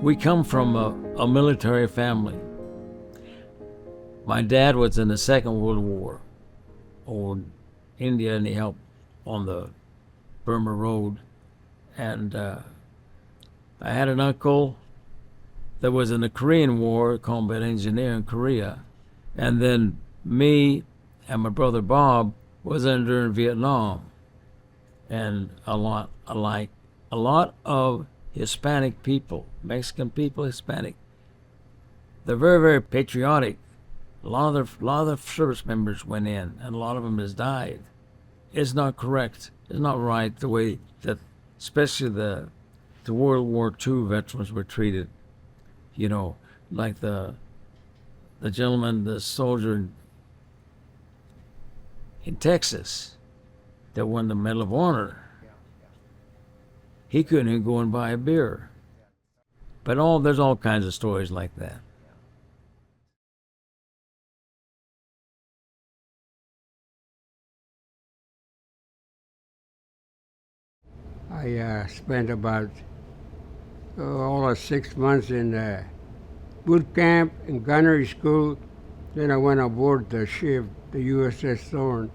We come from a military family. My dad was in the Second World War over India, and he helped on the Burma Road. And I had an uncle that was in the Korean War, combat engineer in Korea. And then me and my brother Bob was under in Vietnam. And a lot of Hispanic people, Mexican people, Hispanic, they're very, very patriotic. A lot of the service members went in, and a lot of them has died. It's not correct. It's not right the way that, especially the World War II veterans were treated. You know, like the gentleman, the soldier in Texas that won the Medal of Honor. He couldn't even go and buy a beer. But there's all kinds of stories like that. I spent about all of 6 months in boot camp and gunnery school. Then I went aboard the ship, the USS Thorn,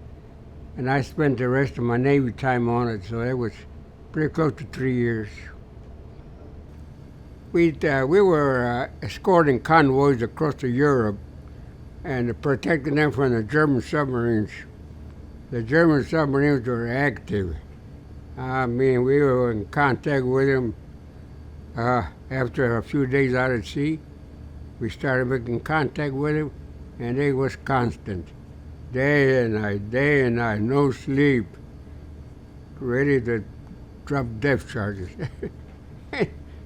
and I spent the rest of my Navy time on it, so it was pretty close to 3 years. We were escorting convoys across to Europe and protecting them from the German submarines. The German submarines were active. I mean, we were in contact with them after a few days out at sea. We started making contact with them, and it was constant. Day and night, no sleep, ready to drop depth charges.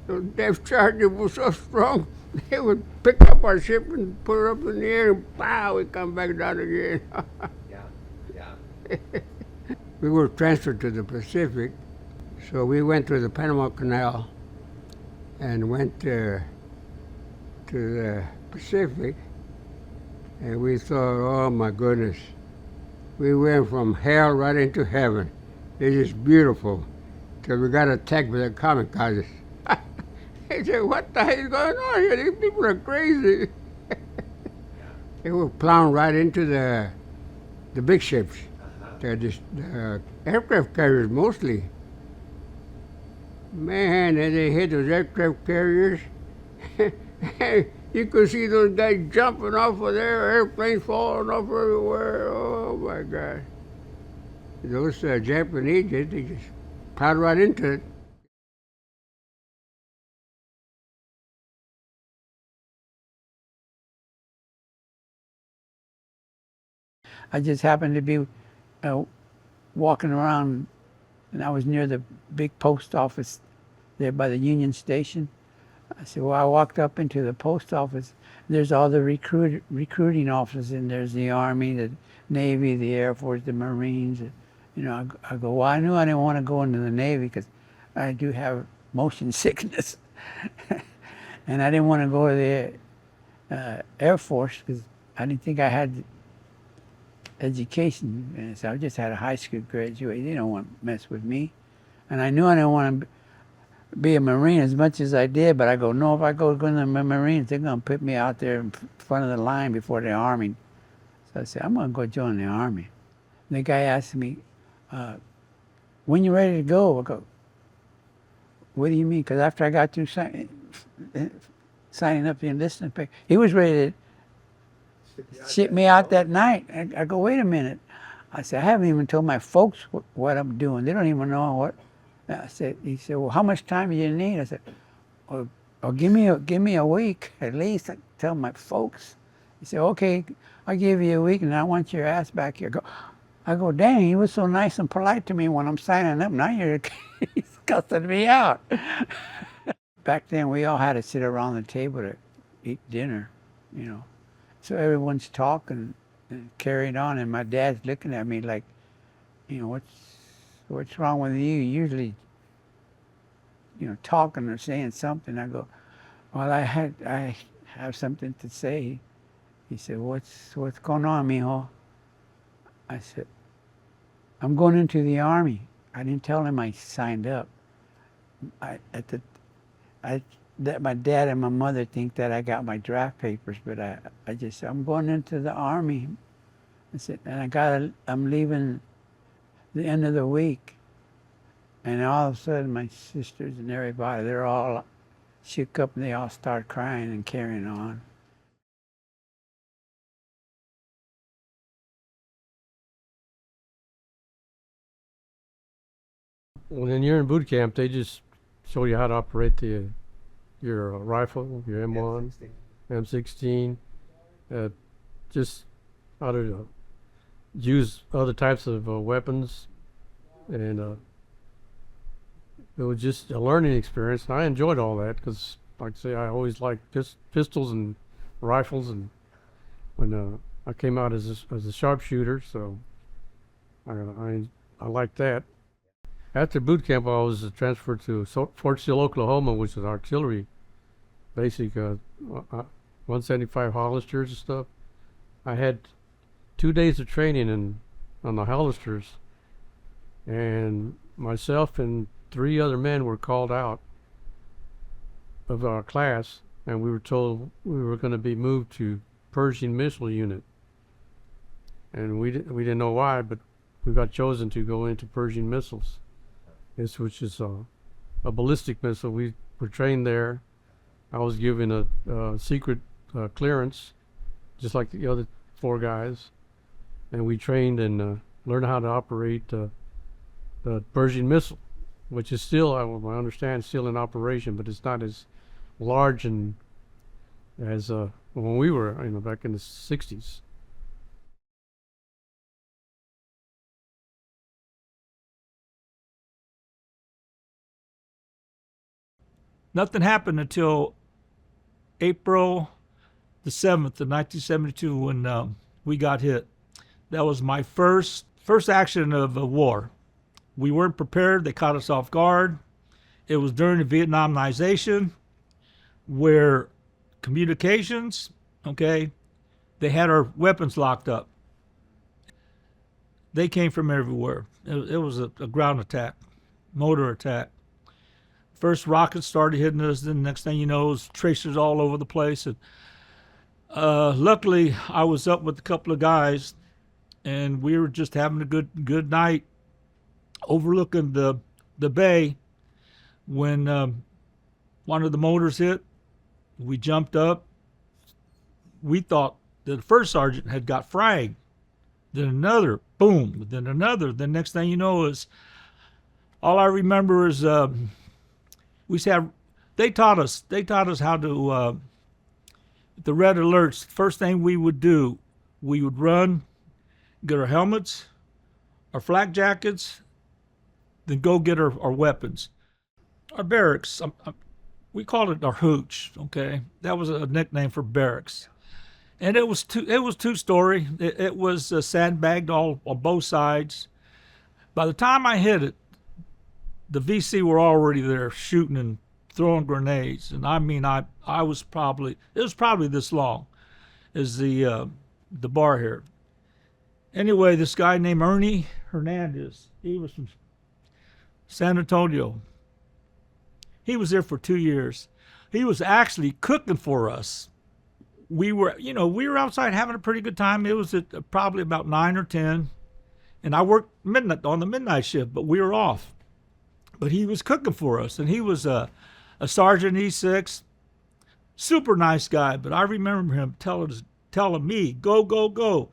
Those depth charges were so strong, they would pick up our ship and put it up in the air, and pow, we come back down again. Yeah. We were transferred to the Pacific, so we went through the Panama Canal and went to the Pacific, and we thought, oh my goodness, we went from hell right into heaven. It is beautiful, till we got attacked by the kamikazes. They said, what the hell is going on here? These people are crazy. They were plowing right into the big ships. The aircraft carriers mostly. Man, and they hit those aircraft carriers. You could see those guys jumping off of there, airplanes falling off everywhere. Oh my God. Those Japanese, they just plowed right into it. I just happened to be walking around, and I was near the big post office there by the Union Station. I said, well, I walked up into the post office. There's all the recruiting offices, and there's the Army, the Navy, the Air Force, the Marines. You know, I go, well, I knew I didn't want to go into the Navy because I do have motion sickness. And I didn't want to go to the Air Force because I didn't think I had education, and so I just had a high school graduate. They don't want to mess with me, and I knew I didn't want to be a Marine as much as I did. But I go, no, if I go into the Marines, they're gonna put me out there in front of the line before the Army. So I said, I'm gonna go join the Army. And the guy asked me, when you ready to go? I go, what do you mean? Because after I got through signing up the enlistment paper, he was ready to ship me out that night. I go, wait a minute. I said, I haven't even told my folks what I'm doing. They don't even know what. He said, well, how much time do you need? I said, well, give me a week at least. I tell my folks. He said, okay, I'll give you a week, and I want your ass back here. I go, dang, he was so nice and polite to me when I'm signing up. Now he's cussing me out. Back then, we all had to sit around the table to eat dinner, you know. So everyone's talking and carrying on, and my dad's looking at me like, you know, what's wrong with you? Usually, you know, talking or saying something. I go, well, I have something to say. He said, what's going on, mijo? I said, I'm going into the Army. I didn't tell him I signed up. I that my dad and my mother think that I got my draft papers, but I just said, I'm going into the Army. I said, and I'm leaving the end of the week. And all of a sudden, my sisters and everybody, they're all shook up and they all start crying and carrying on. When you're in boot camp, they just show you how to operate your rifle, your M1, M16, just how to use other types of weapons, and it was just a learning experience. And I enjoyed all that because, like I say, I always liked pistols and rifles, and when I came out as a sharpshooter, so I liked that. After boot camp, I was transferred to Fort Sill, Oklahoma, which is artillery, basic 175 Hollisters and stuff. I had 2 days of training on the Hollisters, and myself and 3 other men were called out of our class, and we were told we were going to be moved to Pershing missile unit. And we didn't know why, but we got chosen to go into Pershing missiles. Which is a ballistic missile. We were trained there. I was given a secret clearance, just like the other 4 guys, and we trained and learned how to operate the Pershing missile, which is still, I understand, still in operation, but it's not as large and as when we were, back in the 60s. Nothing happened until April the 7th of 1972 when we got hit. That was my first action of a war. We weren't prepared. They caught us off guard. It was during the Vietnamization where communications, they had our weapons locked up. They came from everywhere. It was a ground attack, motor attack. First rockets started hitting us, then the next thing you know, it was tracers all over the place. And luckily, I was up with a couple of guys, and we were just having a good night, overlooking the bay. When one of the motors hit, we jumped up. We thought that the first sergeant had got fragged. Then another, boom. Then another. The next thing you know is, all I remember is. They taught us how to, the red alerts, first thing we would do, we would run, get our helmets, our flak jackets, then go get our weapons. Our barracks, we called it our hooch, That was a nickname for barracks. And it was two-story. It was sandbagged all on both sides. By the time I hit it, the VC were already there shooting and throwing grenades. And it was probably this long as the bar here. Anyway, this guy named Ernie Hernandez, he was from San Antonio. He was there for 2 years. He was actually cooking for us. We were outside having a pretty good time. It was at probably about 9 or 10. And I worked on the midnight shift, but we were off. But he was cooking for us, and he was a sergeant E6, super nice guy. But I remember him telling me, go, go, go.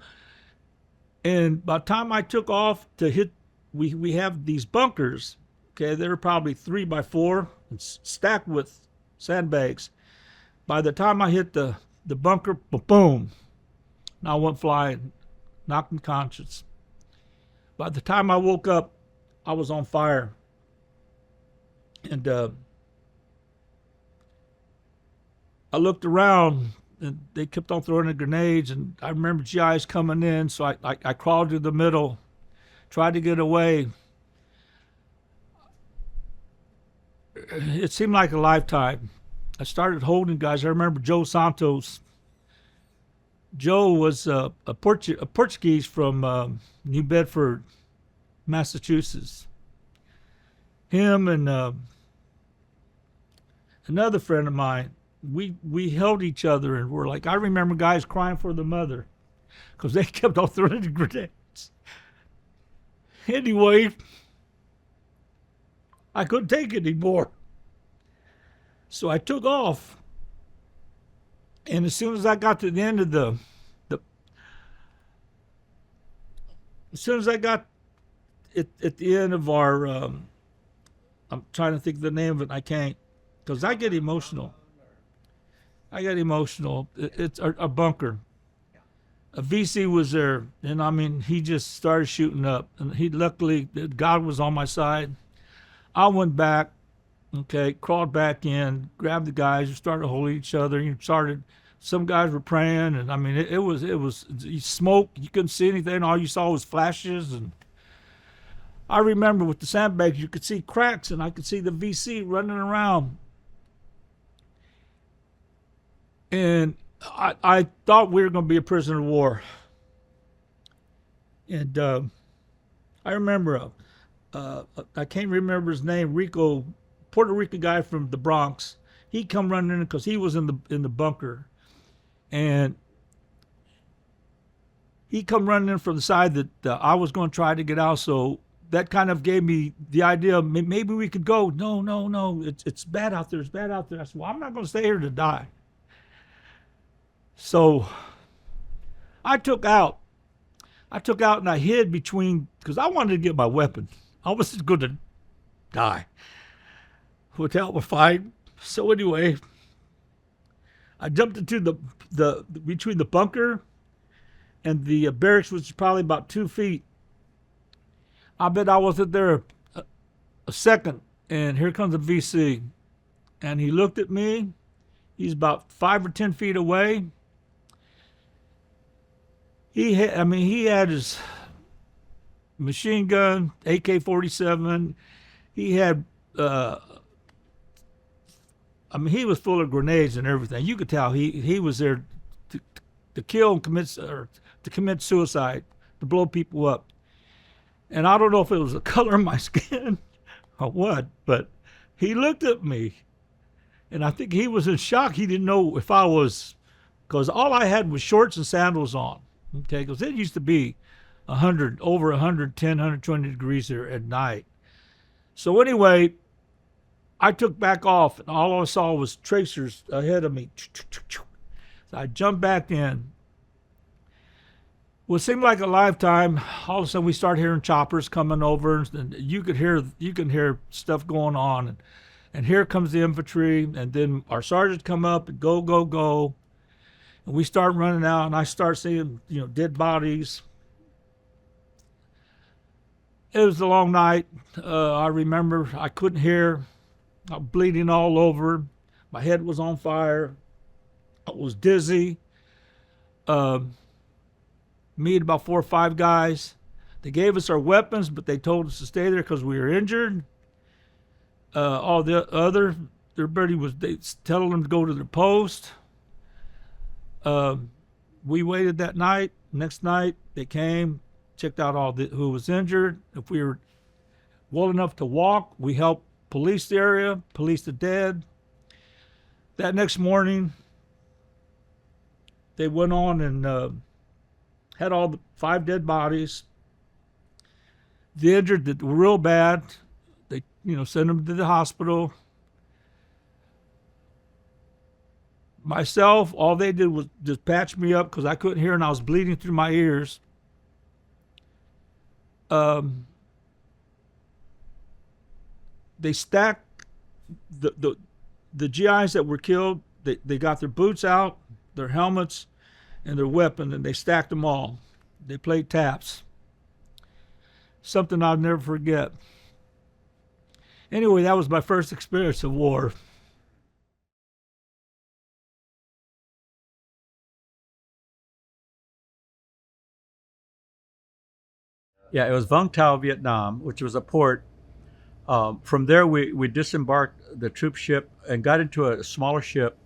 And by the time I took off to hit, we have these bunkers, they were probably 3 by 4 and stacked with sandbags. By the time I hit the bunker, boom, and I went flying, knocked unconscious. By the time I woke up, I was on fire. And I looked around, and they kept on throwing the grenades, and I remember GIs coming in, so I crawled to the middle, tried to get away. It seemed like a lifetime. I started holding guys. I remember Joe Santos. Joe was a Portuguese from New Bedford, Massachusetts. Him and another friend of mine, we held each other, and we're like, I remember guys crying for their mother because they kept on throwing the grenades. Anyway, I couldn't take it anymore. So I took off. And as soon as I got to the end of as soon as I got at the end of our, I'm trying to think of the name of it, I can't, because I get emotional. It's a bunker. A VC was there, and I mean, he just started shooting up. And luckily, God was on my side. I went back, okay, crawled back in, grabbed the guys, started holding each other, some guys were praying, and I mean, it was smoke. You couldn't see anything. All you saw was flashes. And I remember with the sandbags, you could see cracks, and I could see the VC running around. And I thought we were going to be a prisoner of war. And I remember, I can't remember his name, Puerto Rican guy from the Bronx. He come running in because he was in the bunker. And he come running in from the side that I was going to try to get out. So that kind of gave me the idea, maybe we could go. No, it's bad out there. It's bad out there. I said, well, I'm not going to stay here to die. So I took out and I hid between, because I wanted to get my weapon. I wasn't going to die without a fight. So anyway, I jumped into the between the bunker and the barracks, which is probably about 2 feet. I bet I wasn't there a second, and here comes a VC, and he looked at me. He's about 5 or 10 feet away. He had his machine gun, AK-47. He had, he was full of grenades and everything. You could tell he was there to kill and commit suicide, to blow people up. And I don't know if it was the color of my skin or what, but he looked at me, and I think he was in shock. He didn't know if I was, because all I had was shorts and sandals on. Okay, because it used to be over 110, 120 degrees there at night. So anyway, I took back off, and all I saw was tracers ahead of me. So I jumped back in. Well, it seemed like a lifetime. All of a sudden, we start hearing choppers coming over, and you can hear stuff going on, and here comes the infantry, and then our sergeants come up and go. And we start running out, and I start seeing, dead bodies. It was a long night. I remember I couldn't hear. I was bleeding all over. My head was on fire. I was dizzy. Me and about 4 or 5 guys. They gave us our weapons, but they told us to stay there because we were injured. All the other, everybody was telling them to go to their post. We waited that night. Next night, they came, checked out who was injured. If we were well enough to walk, we helped police the area, police the dead. That next morning, they went on and had all the 5 dead bodies. The injured that were real bad, they sent them to the hospital. Myself, all they did was just patch me up because I couldn't hear and I was bleeding through my ears. They stacked the GIs that were killed. They got their boots out, their helmets, and their weapon, and they stacked them all. They played taps. Something I'll never forget. Anyway, that was my first experience of war. Yeah, it was Vung Tau, Vietnam, which was a port. From there, we disembarked the troop ship and got into a smaller ship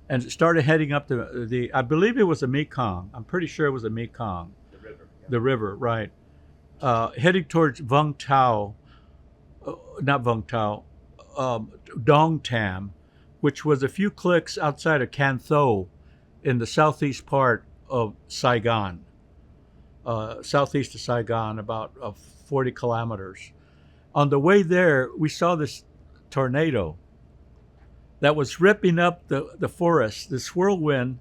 and started heading up I believe it was the Mekong. I'm pretty sure it was the Mekong. The river. Yeah. The river, right. Heading towards Dong Tam, which was a few clicks outside of Can Tho in the southeast part of Saigon, southeast of Saigon, about 40 kilometers. On the way there, we saw this tornado that was ripping up the forest, this whirlwind.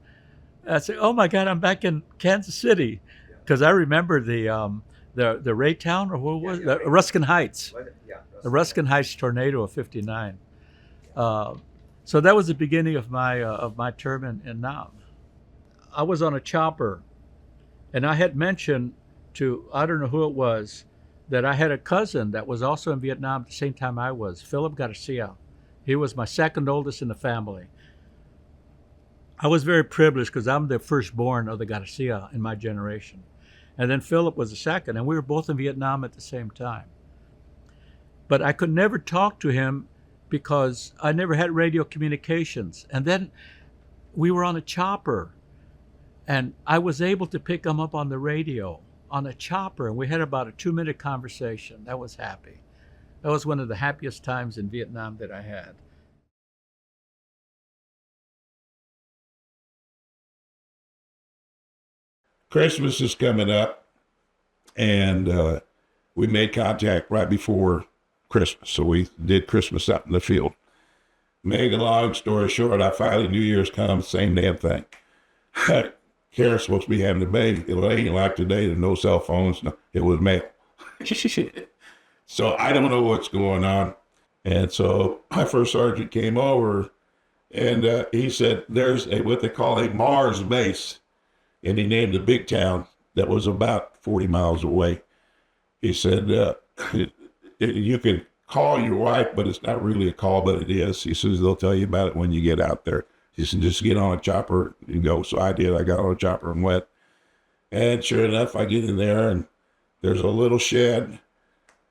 I said, "Oh my God, I'm back in Kansas City," because I remember the Raytown, or what was it? The Ruskin Heights, the Ruskin Heights tornado of '59. So that was the beginning of my term in Nam. I was on a chopper, and I had mentioned to, I don't know who it was, that I had a cousin that was also in Vietnam at the same time I was, Philip García. He was my second oldest in the family. I was very privileged because I'm the firstborn of the García in my generation. And then Philip was the second, and we were both in Vietnam at the same time. But I could never talk to him because I never had radio communications. And then we were on a chopper, and I was able to pick him up on the radio on a chopper, and we had about a 2-minute conversation. That was happy. That was one of the happiest times in Vietnam that I had. Christmas is coming up, and we made contact right before Christmas, so we did Christmas out in the field. Make a long story short, I finally, New Year's comes, same damn thing. Kara's supposed to be having the baby. It ain't like today, there's no cell phones. No, it was mail. So I don't know what's going on. And so my first sergeant came over, and he said, there's what they call a Mars base. And he named a big town that was about 40 miles away. He said, you can call your wife, but it's not really a call, but it is. He says, they'll tell you about it when you get out there. He said, just get on a chopper and go. So I did. I got on a chopper and went. And sure enough, I get in there, and there's a little shed,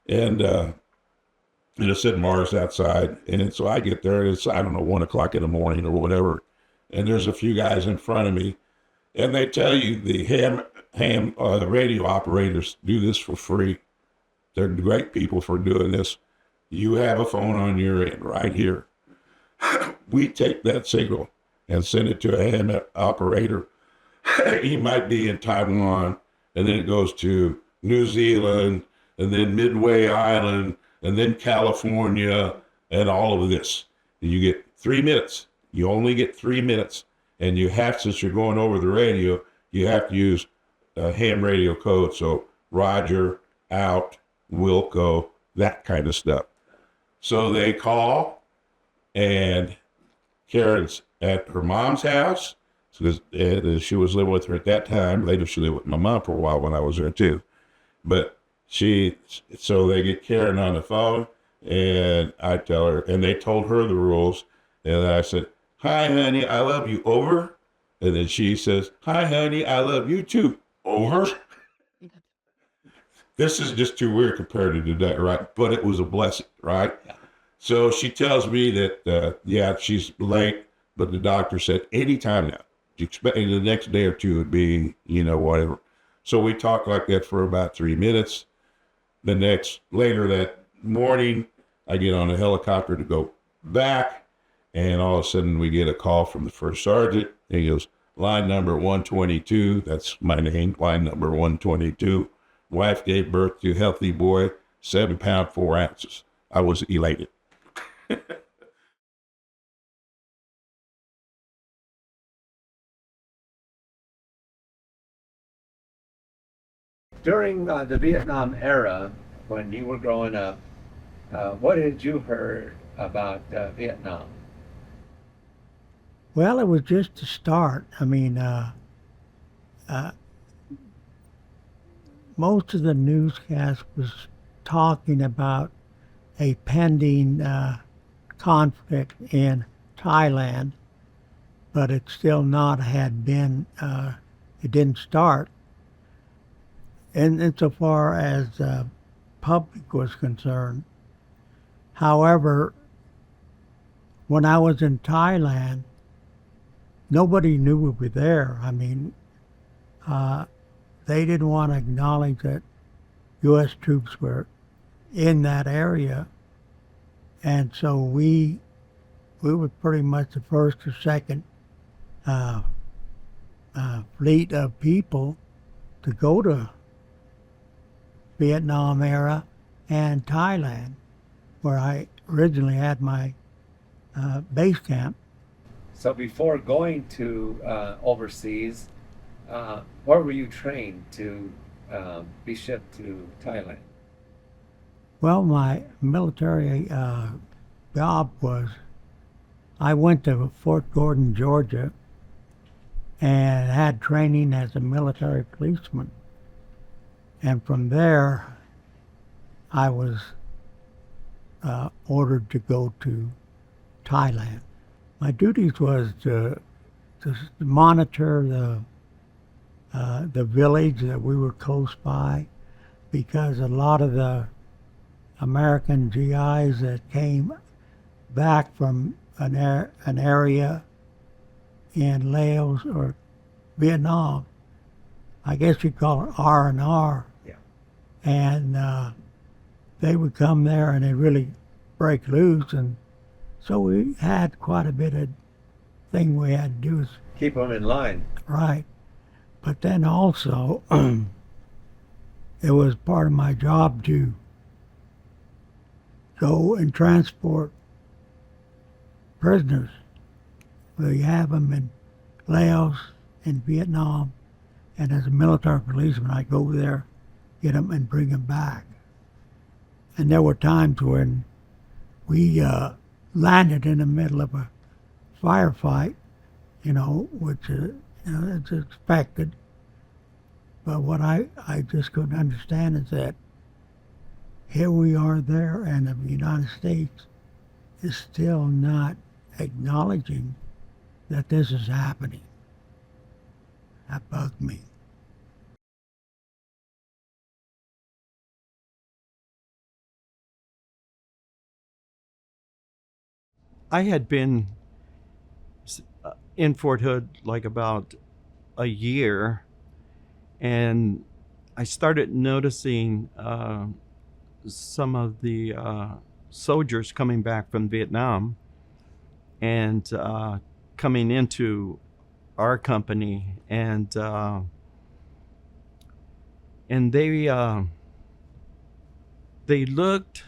and it said Mars outside. And so I get there, and it's, I don't know, 1 o'clock in the morning or whatever. And there's a few guys in front of me, and they tell you the the radio operators do this for free. They're great people for doing this. You have a phone on your end right here. We take that signal and send it to a ham operator. He might be in Taiwan, and then it goes to New Zealand, and then Midway Island, and then California, and all of this. You get 3 minutes. You only get 3 minutes. And you have, since you're going over the radio, you have to use ham radio code. So Roger, out, Wilco, that kind of stuff. So they call, and Karen's at her mom's house, because she was living with her at that time. Later, she lived with my mom for a while when I was there too. But so they get Karen on the phone, and I tell her, and they told her the rules, and I said, "Hi, honey, I love you, over." And then she says, "Hi, honey, I love you too, over." This is just too weird compared to today, right? But it was a blessing, right? Yeah. So she tells me that, yeah, she's late, but the doctor said anytime now. You expect the next day or two would be, whatever. So we talked like that for about 3 minutes. Later that morning, I get on a helicopter to go back, and all of a sudden we get a call from the first sergeant. And he goes, "Line number 122, that's my name, line number 122. Wife gave birth to a healthy boy, 7 pounds, 4 ounces. I was elated. During the Vietnam era, when you were growing up, what had you heard about Vietnam? Well, it was just a start. I mean, most of the newscast was talking about a pending conflict in Thailand, but it still not had been, it didn't start. And insofar as the public was concerned. However, when I was in Thailand, nobody knew we were there. I mean, they didn't want to acknowledge that U.S. troops were in that area. And so we we were pretty much the first or second fleet of people to go to Vietnam era and Thailand, where I originally had my base camp. So before going to overseas, where were you trained to be shipped to Thailand? Well, my military job was, I went to Fort Gordon, Georgia, and had training as a military policeman. And from there, I was ordered to go to Thailand. My duties was to monitor the village that we were close by, because a lot of the American GIs that came back from an area in Laos or Vietnam, I guess you'd call it R&R. Yeah. And they would come there and they'd really break loose, and so we had quite a bit of thing we had to do. Keep them in line. Right. But then also, it was part of my job to go and transport prisoners. We have them in Laos and Vietnam, and as a military policeman, I go there, get them, and bring them back. And there were times when we landed in the middle of a firefight, which it's expected. But what I just couldn't understand is that here we are there, and the United States is still not acknowledging that this is happening. That bugged me. I had been in Fort Hood like about a year, and I started noticing some of the soldiers coming back from Vietnam and coming into our company, and they looked,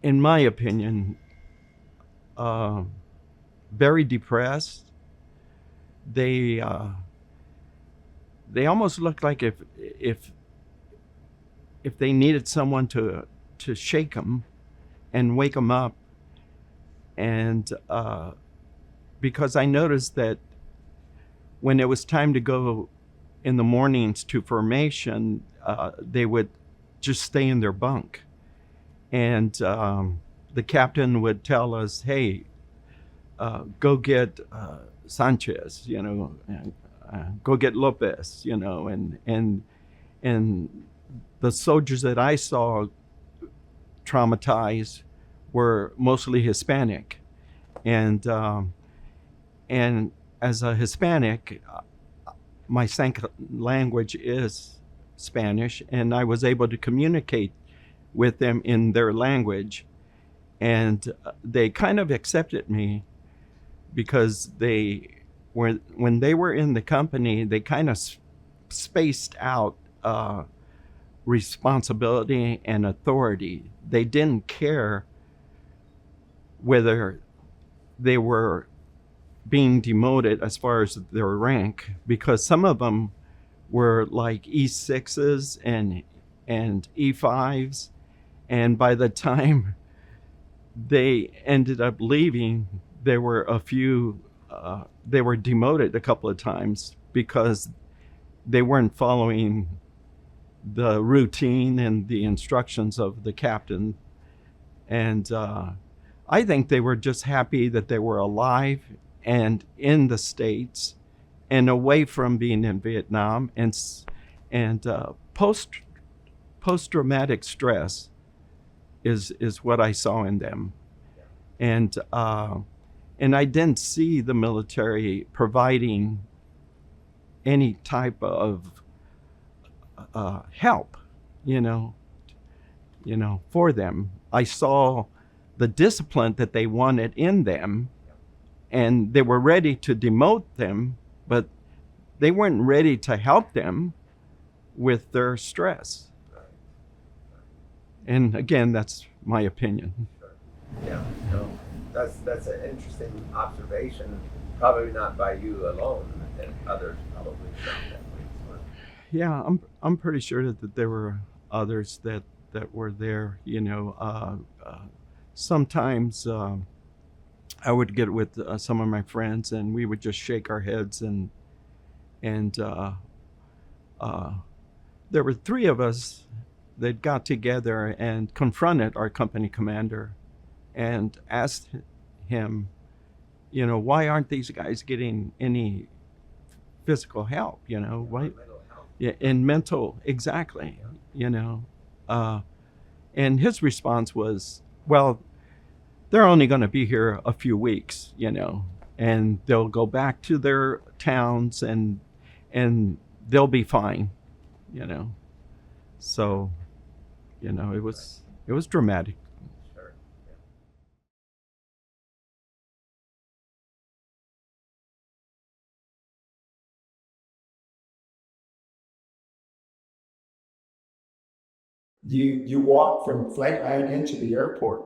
in my opinion, very depressed. They almost looked like if they needed someone to shake them and wake them up. And because I noticed that when it was time to go in the mornings to formation, they would just stay in their bunk. And the captain would tell us, hey, go get Sanchez, go get Lopez, and the soldiers that I saw traumatized were mostly Hispanic. And as a Hispanic, my second language is Spanish, and I was able to communicate with them in their language. And they kind of accepted me because when they were in the company, they kind of spaced out responsibility and authority. They didn't care whether they were being demoted as far as their rank, because some of them were like E6s and E5s, and by the time they ended up leaving, there were a few, they were demoted a couple of times because they weren't following the routine and the instructions of the captain. And I think they were just happy that they were alive and in the States and away from being in Vietnam, and post-traumatic stress is what I saw in them. And I didn't see the military providing any type of help, for them. I saw the discipline that they wanted in them, and they were ready to demote them, but they weren't ready to help them with their stress. And again, that's my opinion. Yeah, no, that's an interesting observation. Probably not by you alone, and others probably felt that way as well. Yeah, I'm pretty sure that there were others that were there. You know, sometimes I would get with some of my friends, and we would just shake our heads, and there were three of us that got together and confronted our company commander and asked him, you know, why aren't these guys getting any physical help? You know, why? Yeah, and mental, exactly. You know, and his response was, well, they're only going to be here a few weeks, you know, and they'll go back to their towns and they'll be fine, you know. So, you know, it was dramatic. Sure. Yeah. You walk from flight line into the airport.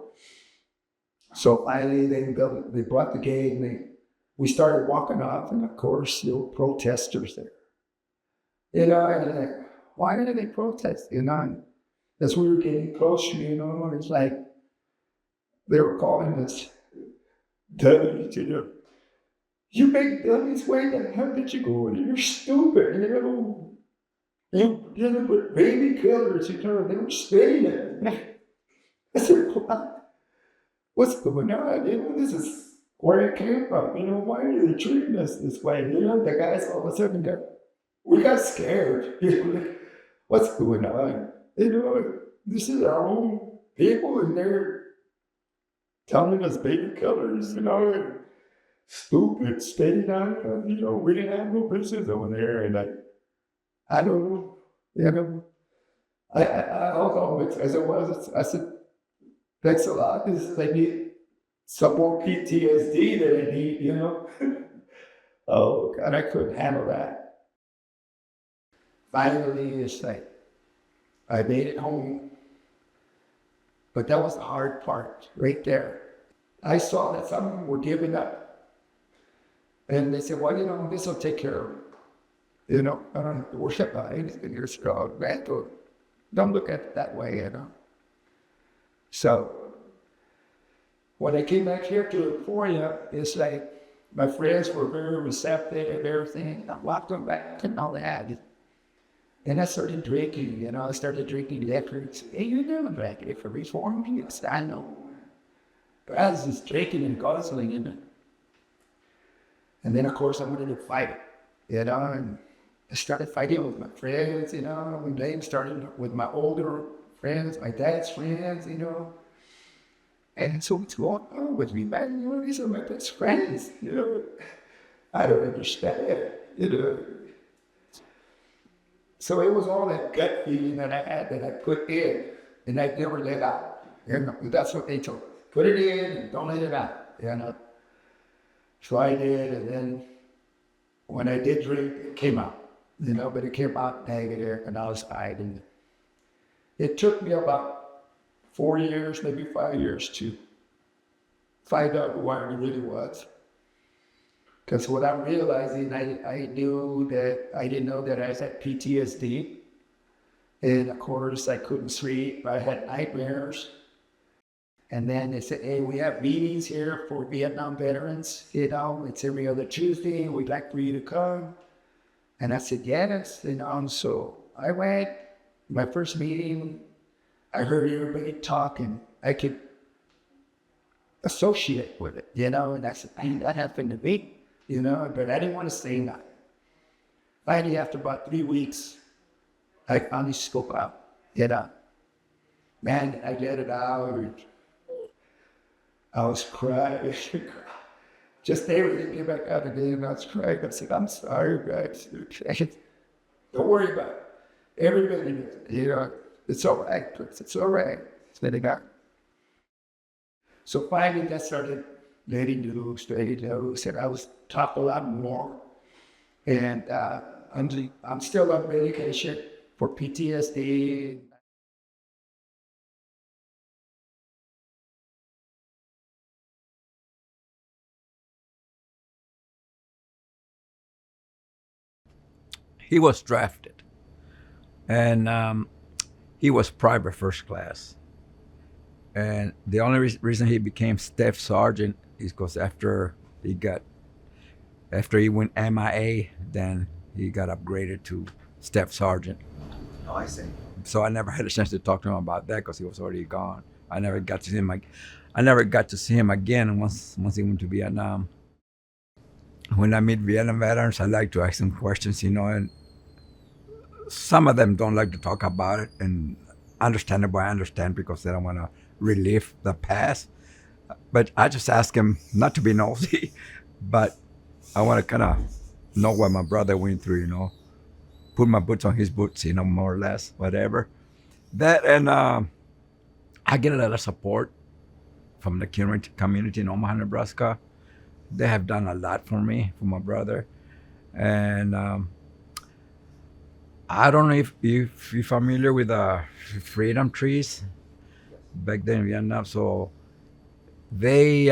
So finally they brought the gate, and we started walking off, and of course there were protesters there. You know, and like, why did they protest? You know, and as we were getting closer, you know, and it's like they were calling us dummies, you know. You make dummies, where the hell did you go? You're stupid, you know. You know, but baby killers, you know, they were staying there. I said, what's going on? You know, this is where it came from. You know, why are they treating us this way? You know, the guys all of a sudden we got scared. You know, like, what's going on? You know, this is our own people, and they're telling us baby killers, you know, and stupid, spitting on us. You know, we didn't have no business over there, and I don't know, you know. I'll go as it was. I said, thanks a lot. This is, I need some more PTSD that I need, you know. Oh God, I couldn't handle that. Finally, it's like I made it home, but that was the hard part right there. I saw that some of them were giving up, and they said, "Well, you know, this will take care of it. You know, I don't have to worship God. Anything you're strong, man. Don't look at it that way, you know." So when I came back here to California, it's like my friends were very receptive and everything. I walked them back and all that. And I started drinking, you know. I started drinking liquor. Hey, you never drank it for reform? Yes, I know. But I was just drinking and guzzling, you know. And then, of course, I wanted to fight, you know. And I started fighting with my friends, you know. And then started with my older friends, my dad's friends, you know. And so what's going on with me, man? You know, these are my best friends, you know. I don't understand it, you know. So it was all that gut feeling that I had that I put in, and I never let out. You know, that's what they told me. Put it in and don't let it out, you know. So I did, and then when I did drink, it came out, you know, but it came out negative, and I was hiding. It took me about 4 years, maybe 5 years to find out who I really was. Because what I'm realizing, I knew that I didn't know that I had PTSD. And of course, I couldn't sleep. I had nightmares. And then they said, hey, we have meetings here for Vietnam veterans. You know, it's every other Tuesday. We'd like for you to come. And I said, yes. You know, so I went. My first meeting, I heard everybody talking. I could associate with it, you know, and I said, that happened to me, you know, but I didn't want to say nothing. Finally, after about 3 weeks, I finally spoke out, you know. Man, I let it out. I was crying. Just everything came back out again, and I was crying. I said, I'm sorry, guys. Don't worry about it. Everybody, you know, it's all right, Chris. It's all right. It's letting out. So finally that started letting loose, and I was taught a lot more. And I'm still on medication for PTSD. He was drafted, and he was private first class. And the only reason he became staff sergeant is because after he went MIA, then he got upgraded to staff sergeant. Oh, I see. So I never had a chance to talk to him about that because he was already gone. I never got to see him again once he went to Vietnam. When I meet Vietnam veterans, I like to ask them questions, and some of them don't like to talk about it, and understandable, I understand, because they don't want to relive the past. But I just ask them not to be nosy, but I want to kind of know what my brother went through, put my boots on his boots, more or less, whatever. That, and I get a lot of support from the community in Omaha, Nebraska. They have done a lot for me, for my brother. And I don't know if you're familiar with the freedom trees back then in Vietnam. So they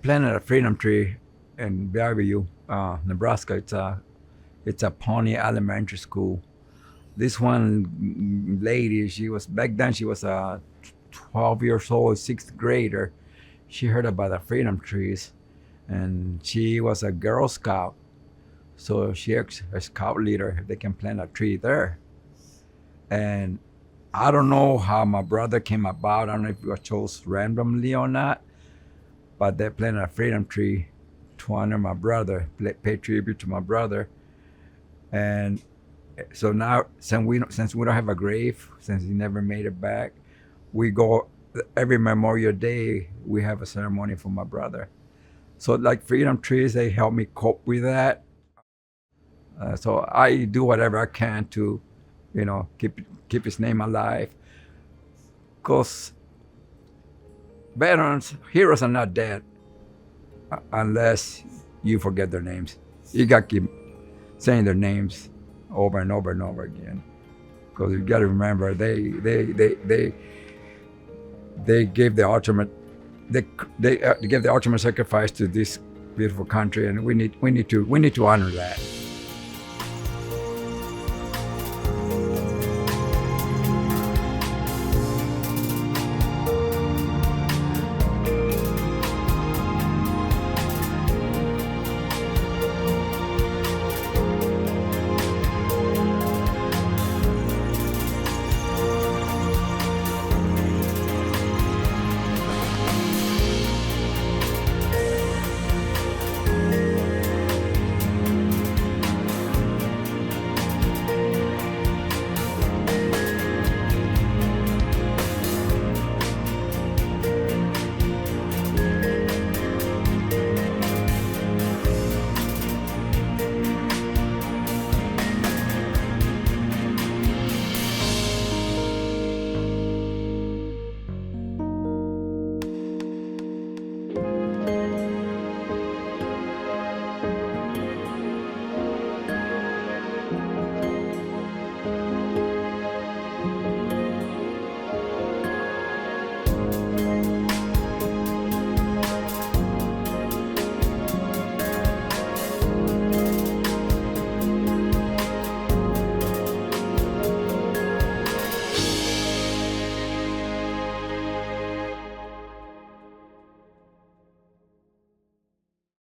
planted a freedom tree in Bellevue, Nebraska. It's a Pawnee Elementary School. This one lady, back then she was 12 years old, 6th grader. She heard about the freedom trees, and she was a Girl Scout. So she asked her scout leader if they can plant a tree there. And I don't know how my brother came about. I don't know if it was chose randomly or not, but they planted a freedom tree to honor my brother, pay tribute to my brother. And so now, since we don't have a grave, since he never made it back, we go every Memorial Day. We have a ceremony for my brother. So like freedom trees, they help me cope with that. So I do whatever I can to, keep his name alive. Because veterans, heroes are not dead unless you forget their names. You got to keep saying their names over and over and over again. Because you got to remember, they gave the ultimate, they gave the ultimate sacrifice to this beautiful country, and we need to honor that.